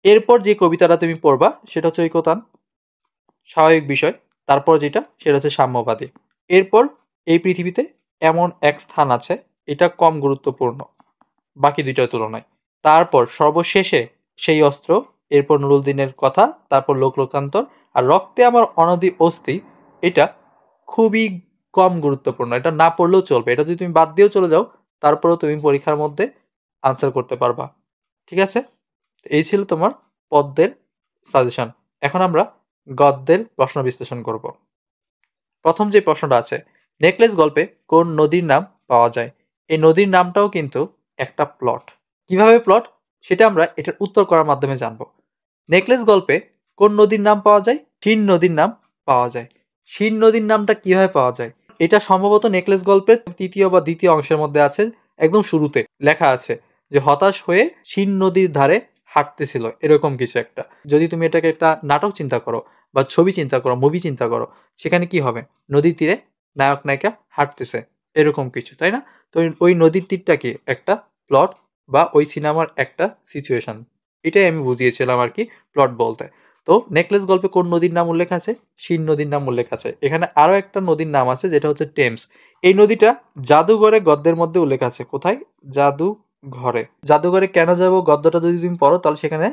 এরপর যে কবিতাটা তুমি পড়বা সেটা হচ্ছে ঐকতান, স্বাভাবিক বিষয়। তারপর যেটা সেটা হচ্ছে সাম্যবাদী। এরপর এই পৃথিবীতে এমন এক স্থান আছে, এটা কম গুরুত্বপূর্ণ বাকি দুইটার তুলনায়। তারপর সর্বশেষে সেই অস্ত্র, এরপর নুরুল দিনের কথা, তারপর লোকলোকান্তর, আর রক্তে আমার অনদী অস্থি। এটা খুবই কম গুরুত্বপূর্ণ, এটা না পড়লেও চলবে। এটা যদি তুমি বাদ দিয়েও চলে যাও, তারপরেও তুমি পরীক্ষার মধ্যে আনসার করতে পারবা। ঠিক আছে? এই ছিল তোমার পদ্মের সাজেশন। এখন আমরা গদ্যের প্রশ্ন বিশ্লেষণ করব। প্রথম যে প্রশ্নটা আছে, নেকলেস গল্পে কোন নদীর নাম পাওয়া যায়? এই নদীর নামটাও কিন্তু একটা প্লট। কিভাবে প্লট সেটা আমরা এটার উত্তর করার মাধ্যমে জানব। নেকলেস গল্পে কোন নদীর নাম পাওয়া যায়? শিন নদীর নাম পাওয়া যায়। শিন নদীর নামটা কিভাবে পাওয়া যায়? এটা সম্ভবত নেকলেস গল্পের তৃতীয় বা দ্বিতীয় অংশের মধ্যে আছে, একদম শুরুতে লেখা আছে যে হতাশ হয়ে শিন নদীর ধারে হাঁটতেছিল, এরকম কিছু একটা। যদি তুমি এটাকে একটা নাটক চিন্তা করো বা ছবি চিন্তা করো, মুভি চিন্তা করো, সেখানে কি হবে? নদীর তীরে নায়ক নায়িকা হাঁটতেছে, এরকম কিছু, তাই না? তো ওই নদীর তীরটাকে একটা প্লট বা ওই সিনেমার একটা সিচুয়েশন, এটাই আমি বুঝিয়েছিলাম আর কি প্লট বলতে। তো নেকলেস গল্পে কোন নদীর নাম উল্লেখ আছে? শিন নদীর নাম উল্লেখ আছে। এখানে আরো একটা নদীর নাম আছে যেটা হচ্ছে টেমস। এই নদীটা জাদুঘরে গদ্যের মধ্যে উল্লেখ আছে। কোথায়? জাদুঘরে। জাদুঘরে কেন যাব গদ্যটা যদি তুমি পড়ো তাহলে সেখানে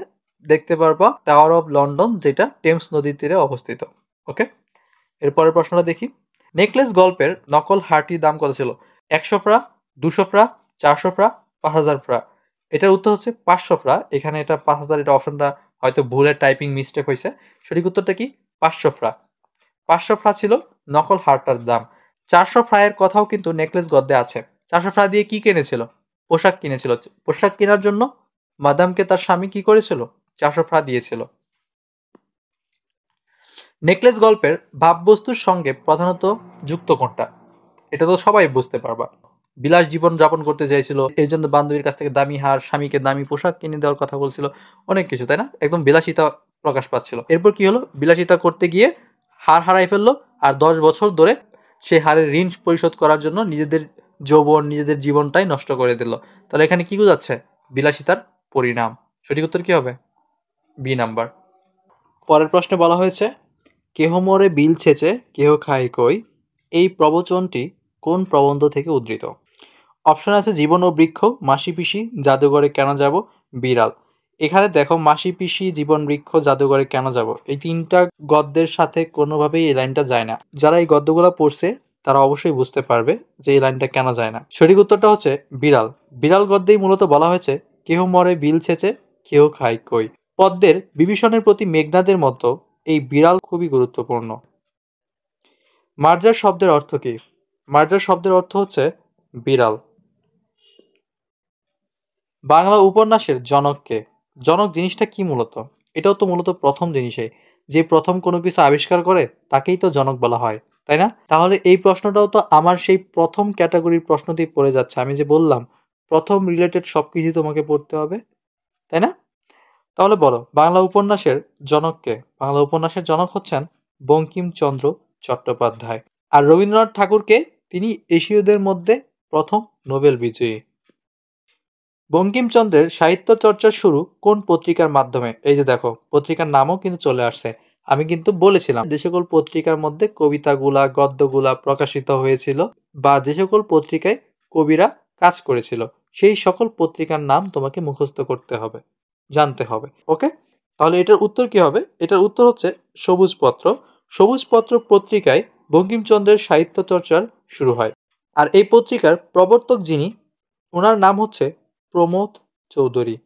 দেখতে পারবা টাওয়ার অফ লন্ডন, যেটা টেমস নদীর তীরে অবস্থিত। ওকে, এরপরের প্রশ্নটা দেখি। নেকলেস গল্পের নকল হারটির দাম কত ছিল? 100 ফ্রা, 200 ফ্রা, 400 ফ্রা, 5000 ফ্রা। এটার উত্তর হচ্ছে 500 ফ্রা। এখানে এটা 5000, এটা অপশনটা হয়তো ভুলের টাইপিং মিস্টেক হয়েছে। সঠিক উত্তরটা কি? 500 ফ্রা। 500 ফ্রা ছিল নকল হারটার দাম। 400 ফ্রা এর কথাও কিন্তু নেকলেস গদ্যে আছে। 400 ফ্রা দিয়ে কি কিনেছিল? পোশাক কিনেছিল। পোশাক কেনার জন্য মাদামকে তার স্বামী কি করেছিল? 400 ফ্রা দিয়েছিল। নেকলেস গল্পের ভাববস্তুর সঙ্গে প্রধানত যুক্ত কোনটা? এটা তো সবাই বুঝতে পারবা। বিলাস জীবন যাপন করতে চাইছিল, এর জন্য বান্ধবীর কাছ থেকে দামি হার, স্বামীকে দামি পোশাক কিনে দেওয়ার কথা বলছিল, অনেক কিছু, তাই না? একদম বিলাসিতা প্রকাশ পাচ্ছিল। এরপর কি হলো? বিলাসিতা করতে গিয়ে হার হারাই ফেললো, আর 10 বছর ধরে সেই হারের ঋণ পরিশোধ করার জন্য নিজেদের যৌবন, নিজেদের জীবনটাই নষ্ট করে দিল। তাহলে এখানে কি বোঝাচ্ছে? বিলাসিতার পরিণাম। সঠিক উত্তর কি হবে? B number. পরের প্রশ্নে বলা হয়েছে, কেহ মরে বিল ছেচে কেহ খায় কই, এই প্রবচনটি কোন প্রবন্ধ থেকে উদ্ধৃত? অপশন আছে জীবন ও বৃক্ষ, মাসি পিসি, জাদুঘরে কেন যাব, বিড়াল। এখানে দেখো, মাসি পিসি, জীবন বৃক্ষ, জাদুঘরে কেন যাব, এই তিনটা গদ্যের সাথে কোনোভাবেই এই লাইনটা যায় না। যারা এই গদ্যগুলো পড়ছে তারা অবশ্যই বুঝতে পারবে যে এই লাইনটা কেন যায় না। সঠিক উত্তরটা হচ্ছে বিড়াল। বিড়াল গদ্যেই মূলত বলা হয়েছে কেহ মরে বিল ছেচে কেহ খায় কই। পদ্মের বিভীষণের প্রতি মেঘনাদের মতো এই বিড়াল খুবই গুরুত্বপূর্ণ। মার্জার শব্দের অর্থ কি? মার্জার শব্দের অর্থ হচ্ছে বিড়াল। বাংলা উপন্যাসের জনককে? জনক জিনিসটা কি মূলত? এটাও তো মূলত প্রথম জিনিসে, যে প্রথম কোনো কিছু আবিষ্কার করে তাকেই তো জনক বলা হয়, তাই না? তাহলে এই প্রশ্নটাও তো আমার সেই প্রথম ক্যাটাগরির প্রশ্নতেই পড়ে যাচ্ছে। আমি যে বললাম প্রথম রিলেটেড সবকিছু তোমাকে পড়তে হবে, তাই না? তাহলে বলো, বাংলা উপন্যাসের জনককে? বাংলা উপন্যাসের জনক হচ্ছেন বঙ্কিমচন্দ্র চট্টোপাধ্যায়। আর রবীন্দ্রনাথ ঠাকুরকে? তিনি এশীয়দের মধ্যে প্রথম নোবেল বিজয়ী। বঙ্কিমচন্দ্রের সাহিত্য চর্চার শুরু কোন পত্রিকার মাধ্যমে? এই যে দেখো, পত্রিকার নামও কিন্তু চলে আসছে। আমি কিন্তু বলেছিলাম যে সকল পত্রিকার মধ্যে কবিতাগুলা, গদ্যগুলা প্রকাশিত হয়েছিল, বা যে সকল পত্রিকায় কবিরা কাজ করেছিল, সেই সকল পত্রিকার নাম তোমাকে মুখস্থ করতে হবে, জানতে হবে। ওকে, তাহলে এটার উত্তর কি হবে? এটার উত্তর হচ্ছে সবুজপত্র। সবুজপত্র পত্রিকায় বঙ্কিমচন্দ্রের সাহিত্য চর্চার শুরু হয়। আর এই পত্রিকার প্রবর্তক যিনি, ওনার নাম হচ্ছে প্রমোদ চৌধুরী।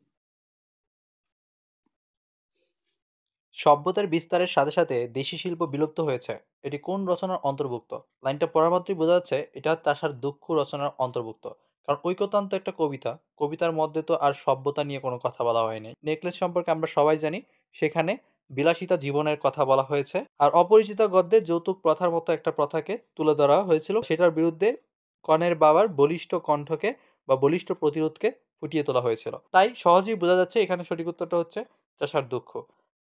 সভ্যতার বিস্তারের সাথে সাথে দেশি শিল্প বিলুপ্ত হয়েছে, এটি কোন রচনার অন্তর্ভুক্ত? লাইনটা পড়ার মাত্রই বোঝা যাচ্ছে এটা তাসার দুঃখ রচনার অন্তর্ভুক্ত। কারণ ঐকতান্ত একটা কবিতা, কবিতার মধ্যে তো আর সভ্যতা নিয়ে কোনো কথা বলা হয়নি। নেকলেস সম্পর্কে আমরা সবাই জানি, সেখানে বিলাসিতা জীবনের কথা বলা হয়েছে। আর অপরিচিতা গদ্যে যৌতুক প্রথার মতো একটা প্রথাকে তুলে ধরা হয়েছিল, সেটার বিরুদ্ধে কনের বাবার বলিষ্ঠ কণ্ঠকে বা বলিষ্ঠ প্রতিরোধকে ফুটিয়ে তোলা হয়েছিল। তাই সহজেই বোঝা যাচ্ছে এখানে সঠিক উত্তরটা হচ্ছে চাষার দুঃখ।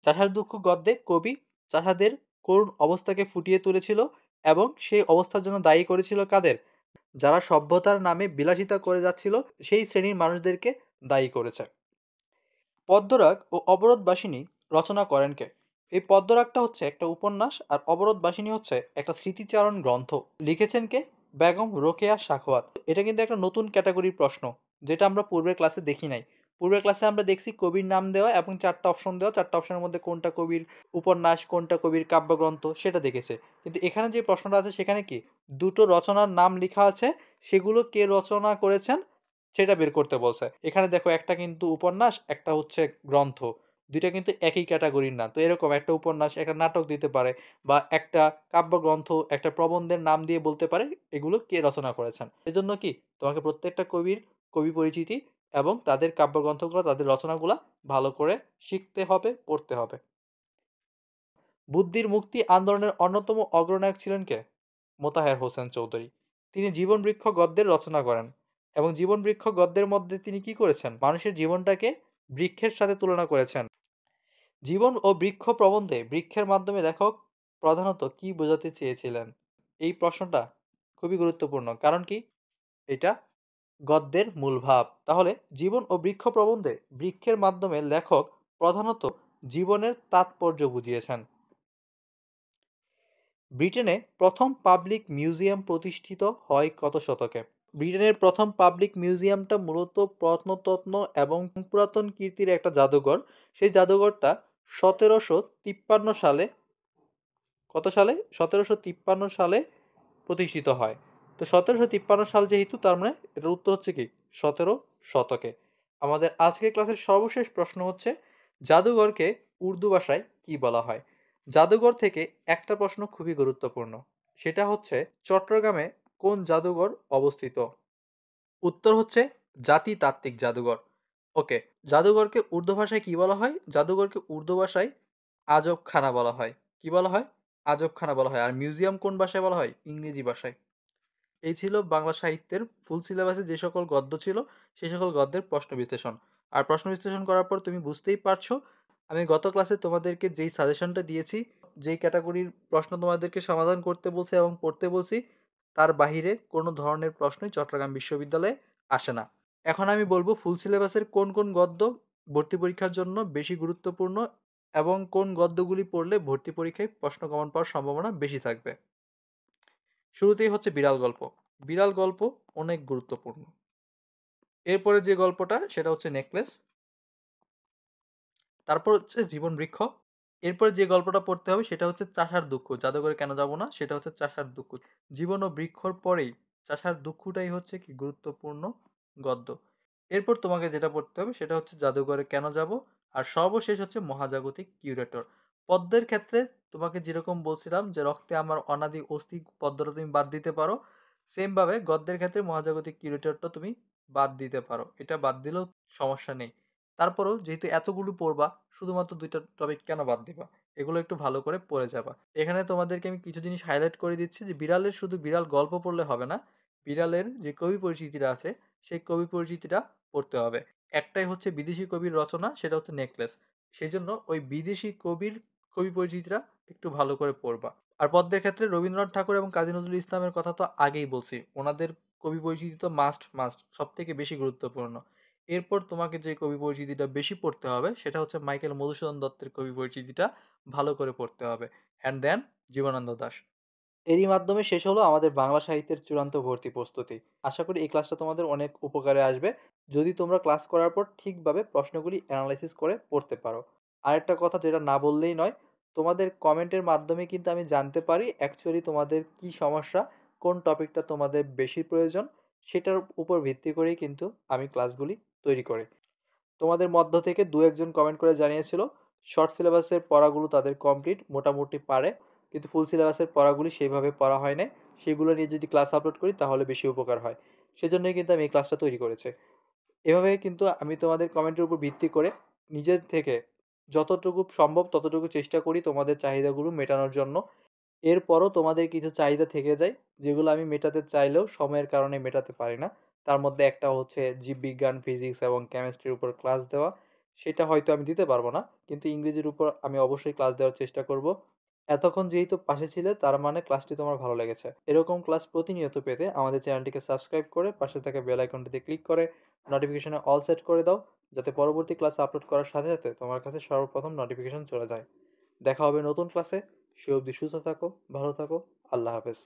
চাষার দুঃখ গদ্যে কবি চাষাদের করুণ অবস্থাকে ফুটিয়ে তুলেছিল, এবং সেই অবস্থার জন্য দায়ী করেছিল কাদের? যারা সভ্যতার নামে বিলাসিতা করে যাচ্ছিল, সেই শ্রেণীর মানুষদেরকে দায়ী করেছে। পদ্মরাগ ও অবরোধবাসিনী রচনা করেন কে? এই পদ্মরাগটা হচ্ছে একটা উপন্যাস, আর অবরোধবাসিনী হচ্ছে একটা স্মৃতিচারণ গ্রন্থ। লিখেছেন কে? বেগম রোকেয়া সাখাওয়াত। এটা কিন্তু একটা নতুন ক্যাটাগরির প্রশ্ন, যেটা আমরা পূর্বের ক্লাসে দেখি নাই। পূর্বের ক্লাসে আমরা দেখছি কবির নাম দেওয়া এবং 4টা অপশন দেওয়া, 4টা অপশনের মধ্যে কোনটা কবির উপন্যাস, কোনটা কবির কাব্যগ্রন্থ, সেটা দেখেছে। কিন্তু এখানে যে প্রশ্নটা আছে সেখানে কি দুটো রচনার নাম লেখা আছে, সেগুলো কে রচনা করেছেন সেটা বের করতে বলছে। এখানে দেখো, একটা কিন্তু উপন্যাস, একটা হচ্ছে গ্রন্থ, দুইটা কিন্তু একই ক্যাটাগরির না। তো এরকম একটা উপন্যাস, একটা নাটক দিতে পারে, বা একটা কাব্যগ্রন্থ, একটা প্রবন্ধের নাম দিয়ে বলতে পারে এগুলো কে রচনা করেছেন। এজন্য কি তোমাকে প্রত্যেকটা কবির কবি পরিচিতি এবং তাদের কাব্যগ্রন্থগুলো, তাদের রচনাগুলো ভালো করে শিখতে হবে, পড়তে হবে। বুদ্ধির মুক্তি আন্দোলনের অন্যতম অগ্রনায়ক ছিলেন কে? মোতাহার হোসেন চৌধুরী। তিনি জীবন বৃক্ষ গদ্যের রচনা করেন, এবং জীবন বৃক্ষ গদ্যের মধ্যে তিনি কি করেছেন? মানুষের জীবনটাকে বৃক্ষের সাথে তুলনা করেছেন। জীবন ও বৃক্ষ প্রবন্ধে বৃক্ষের মাধ্যমে লেখক প্রধানত কি বোঝাতে চেয়েছিলেন? এই প্রশ্নটা খুবই গুরুত্বপূর্ণ, কারণ কি এটা গদ্যের মূল ভাব। তাহলে জীবন ও বৃক্ষ প্রবন্ধে বৃক্ষের মাধ্যমে লেখক প্রধানত জীবনের তাৎপর্য বুঝিয়েছেন। ব্রিটেনে প্রথম পাবলিক মিউজিয়াম প্রতিষ্ঠিত হয় কত শতকে? ব্রিটেনের প্রথম পাবলিক মিউজিয়ামটা মূলত প্রত্নতত্ত্ব এবং পুরাতন কীর্তির একটা জাদুঘর। সেই জাদুঘরটা 1753 সালে, কত সালে? 1753 সালে প্রতিষ্ঠিত হয়। তো 1753 সাল যেহেতু, তার মানে এটার উত্তর হচ্ছে কি 17 শতকে। আমাদের আজকের ক্লাসের সর্বশেষ প্রশ্ন হচ্ছে, জাদুঘরকে উর্দু ভাষায় কি বলা হয়? জাদুঘর থেকে একটা প্রশ্ন খুবই গুরুত্বপূর্ণ, সেটা হচ্ছে চট্টগ্রামে কোন জাদুঘর অবস্থিত? উত্তর হচ্ছে জাতিতাত্ত্বিক জাদুঘর। ওকে, জাদুঘরকে উর্দু ভাষায় কি বলা হয়? জাদুঘরকে উর্দু ভাষায় আজবখানা বলা হয়। কি বলা হয়? আজবখানা বলা হয়। আর মিউজিয়াম কোন ভাষায় বলা হয়? ইংরেজি ভাষায়। এই ছিল বাংলা সাহিত্যের ফুল সিলেবাসে যে সকল গদ্য ছিল সেই সকল গদ্যের প্রশ্ন বিশ্লেষণ। আর প্রশ্ন বিশ্লেষণ করার পর তুমি বুঝতেই পারছো আমি গত ক্লাসে তোমাদেরকে যেই সাজেশনটা দিয়েছি, যেই ক্যাটাগরির প্রশ্ন তোমাদেরকে সমাধান করতে বলছি এবং পড়তে বলছি, তার বাহিরে কোনো ধরনের প্রশ্নই চট্টগ্রাম বিশ্ববিদ্যালয়ে আসে না। এখন আমি বলবো ফুল সিলেবাসের কোন কোন গদ্য ভর্তি পরীক্ষার জন্য বেশি গুরুত্বপূর্ণ এবং কোন গদ্যগুলি পড়লে ভর্তি পরীক্ষায় প্রশ্ন কমন পাওয়ার সম্ভাবনা বেশি থাকবে। শুরুতেই হচ্ছে বিড়াল গল্প। বিড়াল গল্প অনেক গুরুত্বপূর্ণ। এরপরে যে গল্পটা সেটা হচ্ছে নেকলেস। তারপর হচ্ছে জীবন বৃক্ষ। এরপরে যে গল্পটা পড়তে হবে সেটা হচ্ছে চাষার দুঃখ। জাদুঘরে কেন যাব না, সেটা হচ্ছে চাষার দুঃখ। জীবন ও বৃক্ষর পরেই চাষার দুঃখটাই হচ্ছে কি গুরুত্বপূর্ণ গদ্য। এরপর তোমাকে যেটা পড়তে হবে সেটা হচ্ছে জাদুঘরে কেন যাব। আর সর্বশেষ হচ্ছে মহাজাগতিক কিউরেটর। পদ্মের ক্ষেত্রে তোমাকে যেরকম বলছিলাম যে রক্তে আমার অনাদি অস্থি, পদ্মটা তুমি বাদ দিতে পারো, সেম ভাবে গদ্যের ক্ষেত্রে মহাজাগতিক কিউরেটরটা তুমি বাদ দিতে পারো, এটা বাদ দিলেও সমস্যা নেই। তারপরেও যেহেতু এতগুলো পড়বা, শুধুমাত্র দুইটা টপিক কেন বাদ দিবা? এগুলো একটু ভালো করে পড়ে যাবা। এখানে তোমাদেরকে আমি কিছু জিনিস হাইলাইট করে দিচ্ছি যে বিড়ালের শুধু বিড়াল গল্প পড়লে হবে না, বিড়ালের যে কবি পরিচিতিটা আছে সেই কবি পরিচিতিটা পড়তে হবে। একটাই হচ্ছে বিদেশি কবির রচনা, সেটা হচ্ছে নেকলেস। সেই জন্য ওই বিদেশি কবির কবি পরিচিতিটা একটু ভালো করে পড়বা। আর পদ্মের ক্ষেত্রে রবীন্দ্রনাথ ঠাকুর এবং কাজী নজরুল ইসলামের কথা তো আগেই বলছি, ওনাদের কবি পরিচিতি তো মাস্ট মাস্ট, সব থেকে বেশি গুরুত্বপূর্ণ। এরপর তোমাকে যে কবি পরিচিতিটা বেশি পড়তে হবে সেটা হচ্ছে মাইকেল মধুসূদন দত্তের কবি পরিচিতিটা ভালো করে পড়তে হবে। And then Jibanananda Das. এরই মাধ্যমে শেষ হলো আমাদের বাংলা সাহিত্যের চূড়ান্ত ভর্তি প্রস্তুতি। আশা করি এই ক্লাসটা তোমাদের অনেক উপকারে আসবে যদি তোমরা ক্লাস করার পর ঠিকভাবে প্রশ্নগুলি অ্যানালাইসিস করে পড়তে পারো। আরেকটা কথা যেটা না বললেই নয়, তোমাদের কমেন্টের মাধ্যমে কিন্তু আমি জানতে পারি অ্যাকচুয়ালি তোমাদের কি সমস্যা, কোন টপিকটা তোমাদের বেশি প্রয়োজন, সেটার উপর ভিত্তি করেই কিন্তু আমি ক্লাসগুলি তৈরি করি। তোমাদের মধ্য থেকে দু একজন কমেন্ট করে জানিয়েছিল শর্ট সিলেবাসের পড়াগুলো তাদের কমপ্লিট মোটামুটি পারে, কিন্তু ফুল সিলেবাসের পড়াগুলি সেইভাবে পড়া হয় না, সেগুলো নিয়ে যদি ক্লাস আপলোড করি তাহলে বেশি উপকার হয়। সেজন্যই কিন্তু আমি এই ক্লাসটা তৈরি করেছি। এভাবে কিন্তু আমি তোমাদের কমেন্টের উপর ভিত্তি করে নিজের থেকে যতটুকু সম্ভব ততটুকু চেষ্টা করি তোমাদের চাহিদাগুলো মেটানোর জন্য। এরপরও তোমাদের কিছু চাহিদা থেকে যায় যেগুলো আমি মেটাতে চাইলেও সময়ের কারণে মেটাতে পারি না। তার মধ্যে একটা হচ্ছে জীববিজ্ঞান, ফিজিক্স এবং কেমিস্ট্রির উপর ক্লাস দেওয়া। সেটা হয়তো আমি দিতে পারবো না, কিন্তু ইংরেজির উপর আমি অবশ্যই ক্লাস দেওয়ার চেষ্টা করব। এতক্ষণ যেহেতু পাশে ছিলে তার মানে ক্লাসটি তোমার ভালো লেগেছে। এরকম ক্লাস প্রতিনিয়ত পেতে আমাদের চ্যানেলটিকে সাবস্ক্রাইব করে পাশে থাকা বেল আইকনটিতে ক্লিক করে নোটিফিকেশনে অল সেট করে দাও, যাতে পরবর্তী ক্লাস আপলোড করার সাথে সাথে তোমার কাছে সর্বপ্রথম নোটিফিকেশন চলে যায়। দেখা হবে নতুন ক্লাসে। সে অবধি সুস্থ থাকো, ভালো থাকো। আল্লাহ হাফেজ।